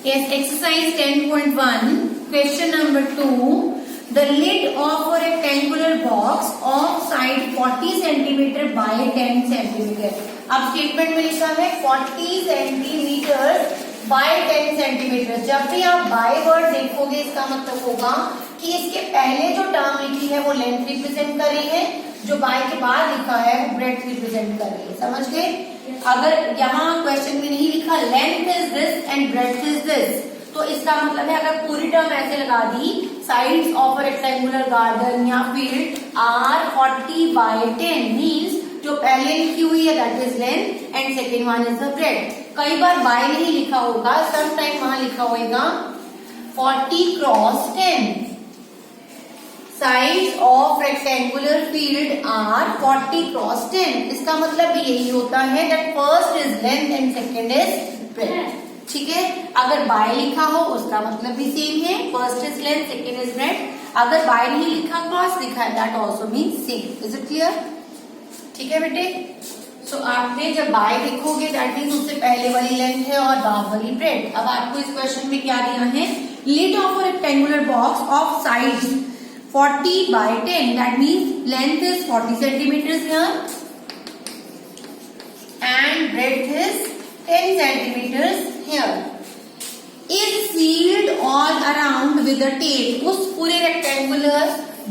Yes, exercise 10.1, question number 2. The lid of a rectangular box of side 40 cm by 10 cm. अब statement में लिखा है 40 cm by 10 cm. जब भी आप बाय वर्ड देखोगे इसका मतलब होगा कि इसके पहले जो टर्म लिखी है वो लेंथ रिप्रेजेंट कर रही है, जो बाय के बाद लिखा है वो ब्रेड्थ रिप्रेजेंट कर रही है. समझ गए? अगर यहाँ क्वेश्चन में नहीं लिखा length is this and breadth is this, तो इसका मतलब है अगर पूरी टर्म ऐसे लगा दी sides of a rectangular garden या फील्ड आर 40 by 10 मीन्स जो पहले लिखी हुई है that is length and second one is the breadth. कई बार बाय नहीं लिखा होगा, सम टाइम वहां लिखा होगा 40 cross 10. Sides of rectangular field are 40 cross 10. इसका मतलब भी यही होता है that first is length and second is breadth. ठीक है, अगर बाय लिखा हो उसका मतलब भी सेम है, first is length second is breadth. अगर बाय नहीं लिखा क्रॉस लिखा है that also means same. Is it clear? ठीक है बेटे. सो आपने जब बाय लिखोगे दैट मीन्स उससे पहले वाली लेंथ है और बाद वाली ब्रेड्थ. अब आपको इस क्वेश्चन में क्या दिया है, lid of a rectangular box of sides 40 by 10, that means length is 40 centimeters here and breadth is 10 centimeters here. Is sealed all around with a tape. उस पूरे रेक्टेंगुलर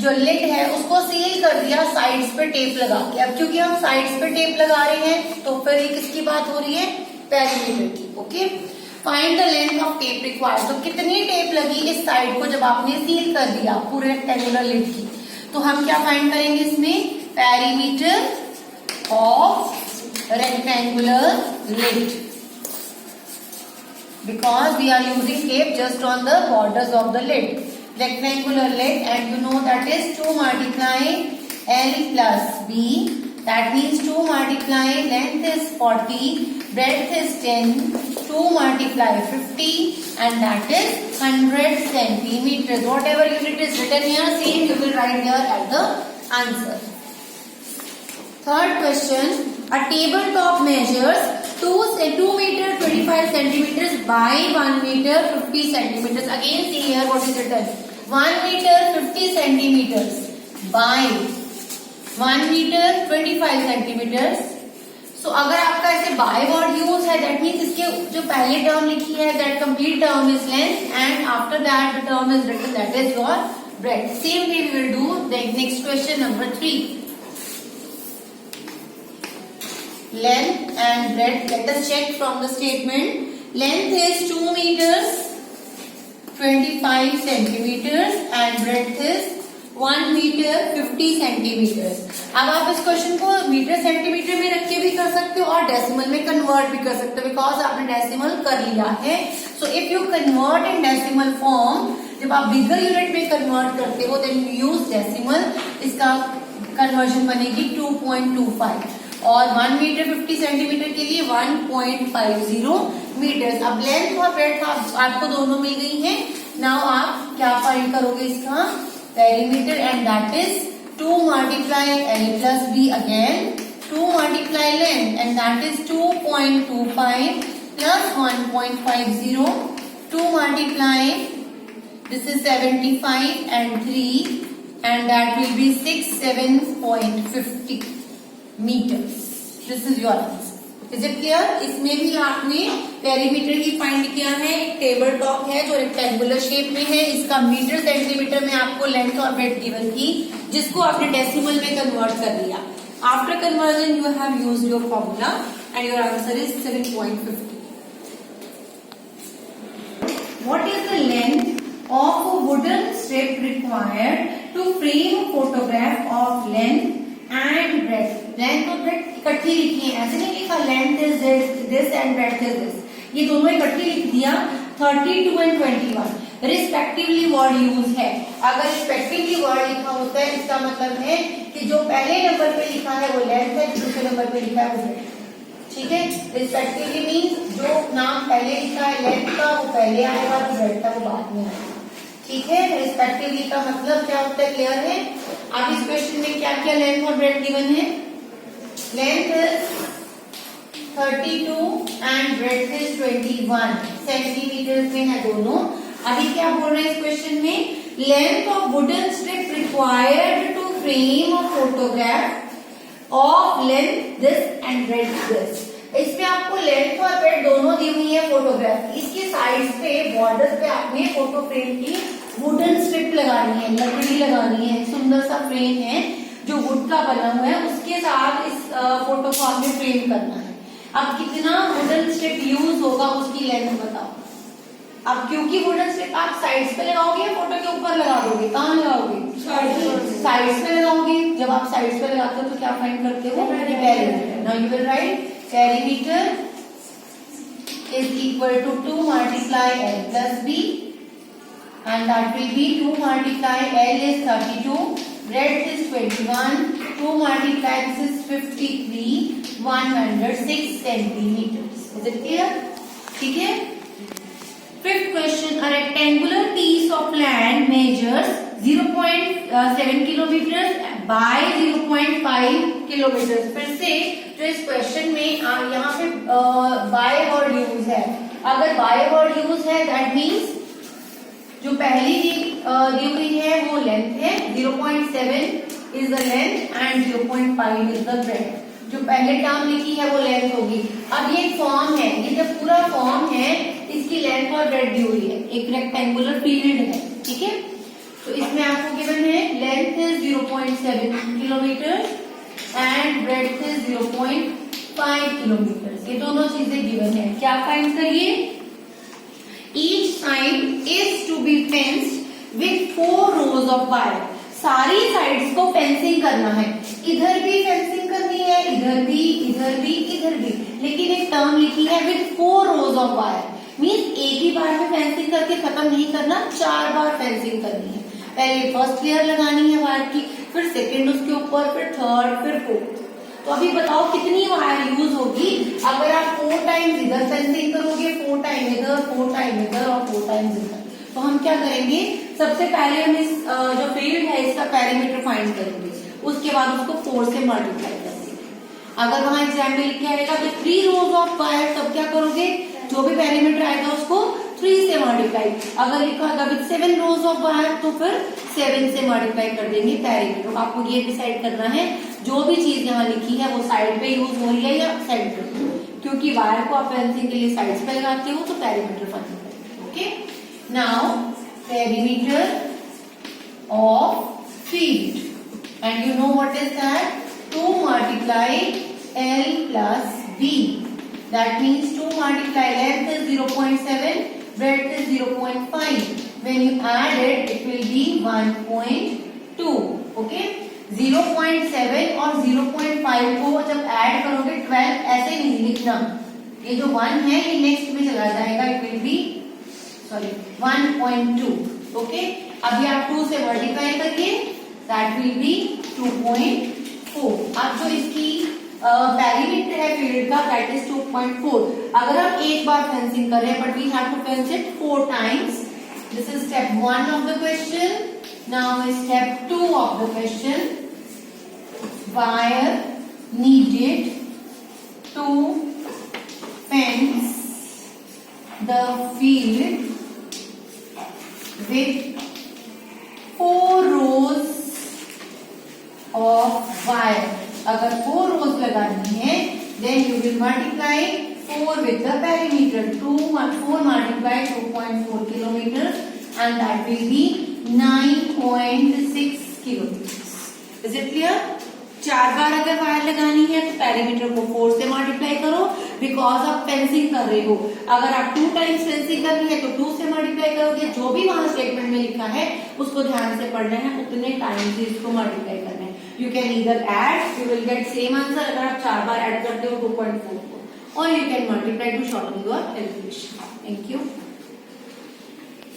जो लिड है उसको सील कर दिया साइड्स पे टेप लगा के. अब क्योंकि हम साइड्स पे टेप लगा रहे हैं तो फिर ये किसकी बात हो रही है, पेरीमीटर की. Okay, find the length of tape required. तो कितनी टेप लगी इस साइड को जब आपने सील कर दिया पूरे रेक्टेंगुलर लिड की, तो हम क्या फाइंड करेंगे इसमें, perimeter of rectangular lid, because we are using tape just on the borders of the lid. Rectangular lid and you know that is 2 multiply L plus B. That means 2 multiply length is 40, breadth is 10, 2 multiply 50 and that is 100 centimeters. Whatever unit is written here, same you will write here at the answer. Third question, a tabletop measures 2 meter 25 centimeters by 1 meter 50 centimeters. Again see here what is written, 1 meter 50 centimeters by 1 meter 25 centimeters. So अगर आपका ऐसे by word use है that means इसके जो पहले term लिखी है that complete term is length and after that the term is written that is your breadth. Same way we will do the next question number 3. Length and breadth, let us check from the statement. Length is 2 meters 25 centimeters and breadth is 1 meter 50 centimeters. अब आप इस question को metre centimetre में रख के भी कर सकते हो और डेसिमल में कन्वर्ट भी कर सकते हो, बिकॉज आपने डेसिमल कर लिया है. So if you convert in decimal form, जब आप बिगर यूनिट में कन्वर्ट करते हो देन यू यूज डेसिमल. इसका कन्वर्जन बनेगी 2.25 और 1 मीटर 50 सेंटीमीटर के लिए 1.50 मीटर्स. अब लेंथ और ब्रेड्थ आपको दोनों मिल गई है. नाउ आप क्या फाइंड करोगे इसका perimeter and that is 2 multiply L plus B again, 2 multiply length and that is 2.25 plus 1.50, 2 multiply this is 75 and 3 and that will be 67.50 meters. This is your answer. Is it clear? इसमें भी आपने perimeter ही find किया है. एक table top है जो rectangular shape में है, इसका मीटर सेंटीमीटर में आपको लेंथ और ब्रेड्थ गिवन थी जिसको आपने डेसिमल में कन्वर्ट कर लिया. After conversion you have used your formula and your answer is 7.50. What is the length of a wooden strip required to frame a photograph of length and breadth? Length और breadth इकट्ठी लिखी है, ऐसे नहीं लिखा length is this and breadth is this. ये दोनों इकट्ठी लिख दिया. 32 and 21 रिस्पेक्टिवली वर्ड यूज है. अगर रिस्पेक्टिवली वर्ड लिखा होता है इसका मतलब है कि जो पहले नंबर पे लिखा है वो लेंथ है, दूसरे नंबर पे लिखा है वो ब्रेड्थ. ठीक है, रिस्पेक्टिवली मीन्स जो नाम पहले लिखा है लेंथ का वो पहले आएगा, जो ब्रेड्थ का वो बाद में आएगा. ठीक है, रिस्पेक्टिवली का मतलब क्या होता है, क्लियर है? अब इस क्वेश्चन में क्या क्या लेंथ और ब्रेड्थ गिवन है. Length is 32 and breadth is 21 centimetre में है दोनों। अभी क्या बोल रहे हैं इस क्वेश्चन में, length of wooden strip required to frame a photograph of length this and breadth this. इसमें आपको लेंथ और ब्रेड्थ दोनों दी हुई है फोटोग्राफ, इसके साइड्स पे बॉर्डर पे आपने फोटो फ्रेम की वुडन स्ट्रिप लगानी है, लकड़ी लगानी है। सुंदर सा फ्रेम है जो वुड का बना हुआ है, उसके साथ इस फोटो को आपने फ्रेम करना है। अब कितना वुडन स्ट्रिप यूज होगा उसकी लेंथ बताओ। अब क्योंकि वुडन स्ट्रिप आप साइड्स पे लगाओगे या फोटो के ऊपर लगा दोगे, कहाँ लगाओगे, साइड्स पे लगाओगे। जब आप साइड्स पे लगाते हो तो क्या फाइंड करते हो, perimeter. Now you will write perimeter is equal to 2 multiply L plus B, and that will be 2 multiply L is 32, breadth is 21, 2 multiply this is 53, 106 centimeters. Is it clear? ठीक है। Fifth question, a rectangular piece of land measures 0.7 kilometers by 0.5 kilometers। फिर से जो इस question में यहाँ पे bye word use है, अगर बाय वर्ड यूज है दैट मीन्स जो पहली दी हुई है वो लेंथ है, 0.7 is the length and 0.5 is the breadth. जो पहले टर्म लिखी है वो लेंथ होगी। अब ये फॉर्म है, ये जब पूरा फॉर्म है इसकी लेंथ और ब्रेड्थ दी हुई है, एक रेक्टेंगुलर फील्ड है, ठीक है। तो इसमें आपको गिवन है length is 0.7 kilometre and breadth is 0.5 kilometre. ये दोनों चीजें गिवन है। क्या फाइंड करिए, each side is to be fenced with 4 rows of wire. सारी साइड्स को फेंसिंग करना है, इधर भी फेंसिंग करनी है, इधर भी, इधर भी, इधर भी, लेकिन एक टर्म लिखी है with 4 rows of wire. Means एक ही बार में फेंसिंग करके खत्म नहीं करना, 4 बार फेंसिंग करनी है। पहले फर्स्ट लेयर लगानी है वायर की, फिर सेकंड उसके ऊपर, फिर थर्ड, फिर फोर्थ। तो अभी बताओ कितनी वायर यूज होगी अगर आप 4 टाइम्स इधर फेंसिंग करोगे, 4 टाइम इधर, 4 टाइम इधर और 4 टाइम्स इधर। तो हम क्या करेंगे, सबसे पहले हम इस जो फील्ड है इसका पेरीमीटर फाइंड करेंगे, उसके बाद उसको 4 से मल्टीप्लाई करेंगे। अगर वहां एग्जाम में लिख के आएगा कि 3 rows ऑफ वायर, तब क्या करोगे, जो भी पेरीमीटर आएगा उसको 3 से मल्टीप्लाई। अगर लिखा होगा विद 7 rows ऑफ वायर तो फिर 7 से मल्टीप्लाई कर देंगे पेरीमीटर। आपको ये डिसाइड करना है जो भी चीज यहाँ लिखी है वो साइड पे यूज हो रही है या सेंटर पे, क्योंकि वायर को आप फेंसिंग के लिए साइड्स पे लगाते हो तो पेरीमीटर फाइंड करेंगे। Okay, now perimeter of field and you know what is that, 2 multiply L plus B। That means 2 multiply length is 0.7, breadth is 0.5. When you add it, it will be 1.2. Okay? 0.7 और 0.5 को जब add करोगे 12 ऐसे नहीं लिखना, ये जो 1 है ये नेक्स्ट में चला जाएगा, it will be 1.2. Okay? अभी आप 2 से मल्टीप्लाई करिए, that will be 2.4. अब जो इसकी पेरीमीटर है फील्ड का दैट इज 2.4। अगर हम एक बार फेंसिंग कर रहे हैं but we have to fence it 4 times. This is step 1 of the question. Now step 2 of the question, wire needed to fence the field with 4 rows of wire. अगर 4 rows लगानी है then you will multiply 4 with the perimeter, 4 multiply 2.4 kilometers and that will be 9.6 kilometers. Is it clear? 4 बार अगर wire लगानी है तो perimeter को 4 से multiply करो, बिकॉज आप फेंसिंग कर रहे हो। अगर आप 2 टाइम्स फेंसिंग करनी है तो 2 से मल्टीप्लाई करोगे। जो भी वहां स्टेटमेंट में लिखा है उसको ध्यान से पढ़ना है, उतने टाइम्स इसको मल्टीप्लाई करना है। You can either add, you will get same answer अगर आप 4 बार ऐड करते हो 2.4 को, और you can multiply two shorten your calculation. Thank you.